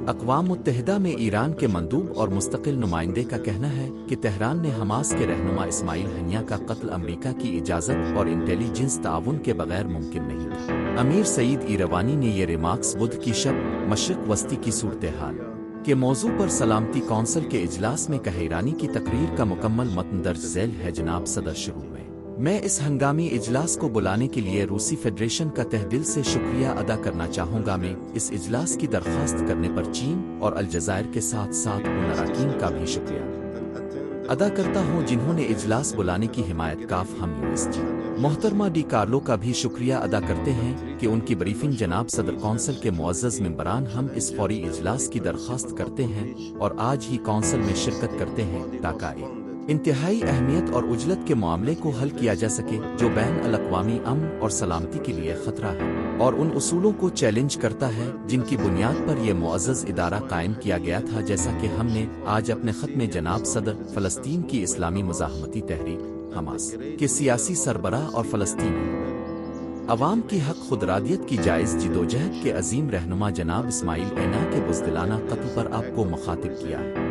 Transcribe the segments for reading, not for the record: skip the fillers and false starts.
اقوام متحدہ میں ایران کے مندوب اور مستقل نمائندے کا کہنا ہے کہ تہران نے حماس کے رہنما اسماعیل ہنیہ کا قتل امریکہ کی اجازت اور انٹیلی جنس تعاون کے بغیر ممکن نہیں تھا۔ امیر سعید ایروانی نے یہ ریمارکس بدھ کی شب مشرق وسطی کی صورتحال کے موضوع پر سلامتی کونسل کے اجلاس میں کہے۔ ایرانی کی تقریر کا مکمل متن درج ذیل ہے۔ جناب صدر، شروع میں اس ہنگامی اجلاس کو بلانے کے لیے روسی فیڈریشن کا تہ دل سے شکریہ ادا کرنا چاہوں گا۔ میں اس اجلاس کی درخواست کرنے پر چین اور الجزائر کے ساتھ ساتھ ان اراکین کا بھی شکریہ ادا کرتا ہوں جنہوں نے اجلاس بلانے کی حمایت کاف ہم یونیورسٹی محترمہ ڈی کارلو کا بھی شکریہ ادا کرتے ہیں کہ ان کی بریفنگ۔ جناب صدر، کونسل کے معزز ممبران، ہم اس فوری اجلاس کی درخواست کرتے ہیں اور آج ہی کونسل میں شرکت کرتے ہیں تاکہ انتہائی اہمیت اور عجلت کے معاملے کو حل کیا جا سکے جو بین الاقوامی امن اور سلامتی کے لیے خطرہ ہے اور ان اصولوں کو چیلنج کرتا ہے جن کی بنیاد پر یہ معزز ادارہ قائم کیا گیا تھا۔ جیسا کہ ہم نے آج اپنے خط میں جناب صدر، فلسطین کی اسلامی مزاحمتی تحریک حماس کے سیاسی سربراہ اور فلسطینی عوام کی حق خودارادیت کی جائز جدوجہد کے عظیم رہنما جناب اسماعیل ہنیہ کے بزدلانہ قتل پر آپ کو مخاطب کیا ہے۔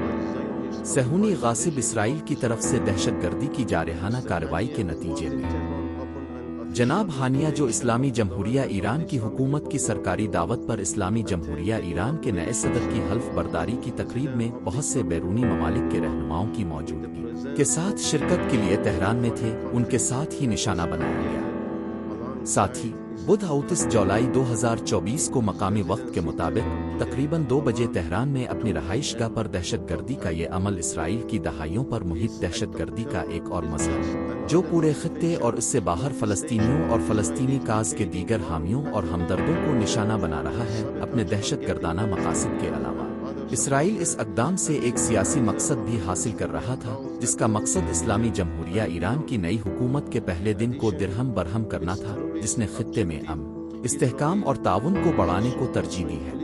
صہیونی غاصب اسرائیل کی طرف سے دہشت گردی کی جارحانہ کارروائی کے نتیجے میں جناب ہانیہ، جو اسلامی جمہوریہ ایران کی حکومت کی سرکاری دعوت پر اسلامی جمہوریہ ایران کے نئے صدر کی حلف برداری کی تقریب میں بہت سے بیرونی ممالک کے رہنماؤں کی موجودگی کے ساتھ شرکت کے لیے تہران میں تھے، ان کے ساتھ ہی نشانہ بنایا گیا۔ ساتھ ہی بدھ 29 جولائی 2024 کو مقامی وقت کے مطابق تقریباً 2 بجے تہران میں اپنی رہائش گاہ پر دہشت گردی کا یہ عمل اسرائیل کی دہائیوں پر محیط دہشت گردی کا ایک اور مظہر جو پورے خطے اور اس سے باہر فلسطینیوں اور فلسطینی کاز کے دیگر حامیوں اور ہمدردوں کو نشانہ بنا رہا ہے۔ اپنے دہشت گردانہ مقاصد کے علاوہ اسرائیل اس اقدام سے ایک سیاسی مقصد بھی حاصل کر رہا تھا، جس کا مقصد اسلامی جمہوریہ ایران کی نئی حکومت کے پہلے دن کو درہم برہم کرنا تھا، جس نے خطے میں امن، استحکام اور تعاون کو بڑھانے کو ترجیح دی ہے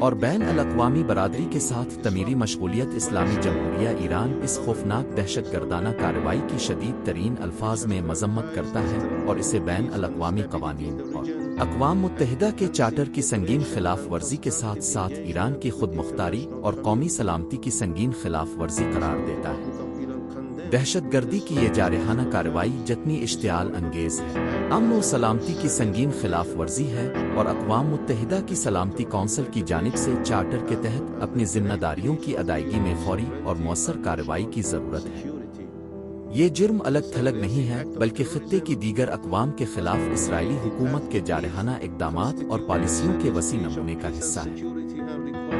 اور بین الاقوامی برادری کے ساتھ تعمیری مشغولیت۔ اسلامی جمہوریہ ایران اس خوفناک دہشت گردانہ کارروائی کی شدید ترین الفاظ میں مذمت کرتا ہے اور اسے بین الاقوامی قوانین اور اقوام متحدہ کے چارٹر کی سنگین خلاف ورزی کے ساتھ ساتھ ایران کی خود مختاری اور قومی سلامتی کی سنگین خلاف ورزی قرار دیتا ہے۔ دہشت گردی کی یہ جارحانہ کارروائی جتنی اشتعال انگیز ہے، امن و سلامتی کی سنگین خلاف ورزی ہے اور اقوام متحدہ کی سلامتی کونسل کی جانب سے چارٹر کے تحت اپنی ذمہ داریوں کی ادائیگی میں فوری اور مؤثر کارروائی کی ضرورت ہے۔ یہ جرم الگ تھلگ نہیں ہے بلکہ خطے کی دیگر اقوام کے خلاف اسرائیلی حکومت کے جارحانہ اقدامات اور پالیسیوں کے وسیع نمونے کا حصہ ہے۔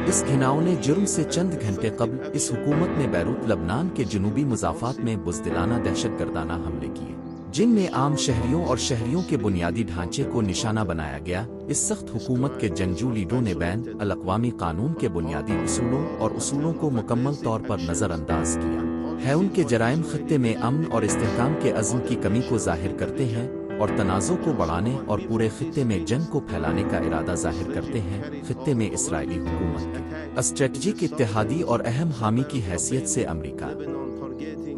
اس گھناؤنے جرم سے چند گھنٹے قبل اس حکومت نے بیروت لبنان کے جنوبی مضافات میں بزدلانہ دہشت گردانہ حملے کیے جن میں عام شہریوں اور شہریوں کے بنیادی ڈھانچے کو نشانہ بنایا گیا۔ اس سخت حکومت کے جنگجو لیڈروں نے بین الاقوامی قانون کے بنیادی اصولوں کو مکمل طور پر نظر انداز کیا ہے۔ ان کے جرائم خطے میں امن اور استحکام کے عزم کی کمی کو ظاہر کرتے ہیں اور تنازع کو بڑھانے اور پورے خطے میں جنگ کو پھیلانے کا ارادہ ظاہر کرتے ہیں۔ خطے میں اسرائیلی حکومت کے اسٹریٹجک اتحادی اور اہم حامی کی حیثیت سے امریکہ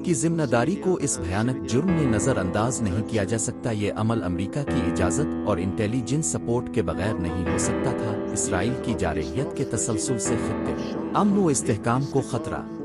کی ذمہ داری کو اس بھیانک جرم میں نظر انداز نہیں کیا جا سکتا۔ یہ عمل امریکہ کی اجازت اور انٹیلی جنس سپورٹ کے بغیر نہیں ہو سکتا تھا۔ اسرائیل کی جارحیت کے تسلسل سے خطے امن و استحکام کو خطرہ ہے۔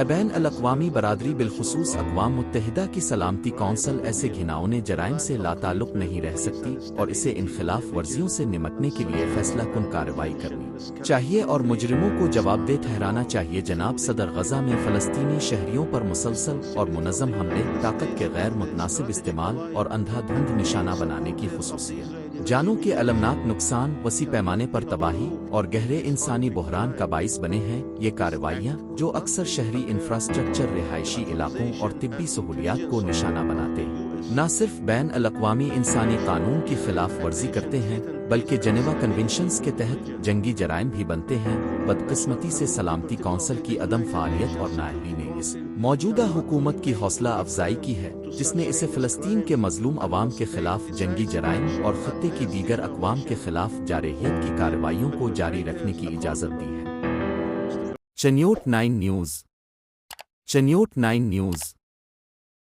بین الاقوامی برادری بالخصوص اقوام متحدہ کی سلامتی کونسل ایسے گھناؤنے جرائم سے لاتعلق نہیں رہ سکتی اور اسے ان خلاف ورزیوں سے نمٹنے کے لیے فیصلہ کن کارروائی کرنی چاہیے اور مجرموں کو جواب دہ ٹھہرانا چاہیے۔ جناب صدر، غزہ میں فلسطینی شہریوں پر مسلسل اور منظم حملے، طاقت کے غیر متناسب استعمال اور اندھا دھند نشانہ بنانے کی خصوصیت، جانوں کے المناک نقصان، وسیع پیمانے پر تباہی اور گہرے انسانی بحران کا باعث بنے ہیں۔ یہ کارروائیاں جو اکثر شہری انفراسٹرکچر، رہائشی علاقوں اور طبی سہولیات کو نشانہ بناتے ہیں، نہ صرف بین الاقوامی انسانی قانون کی خلاف ورزی کرتے ہیں بلکہ جنیوا کنونشنز کے تحت جنگی جرائم بھی بنتے ہیں۔ بدقسمتی سے سلامتی کونسل کی عدم فعالیت اور نااہلی نے اس موجودہ حکومت کی حوصلہ افزائی کی ہے جس نے اسے فلسطین کے مظلوم عوام کے خلاف جنگی جرائم اور خطے کی دیگر اقوام کے خلاف جارحیت کی کارروائیوں کو جاری رکھنے کی اجازت دی ہے۔ چنیوٹ 9 نیوز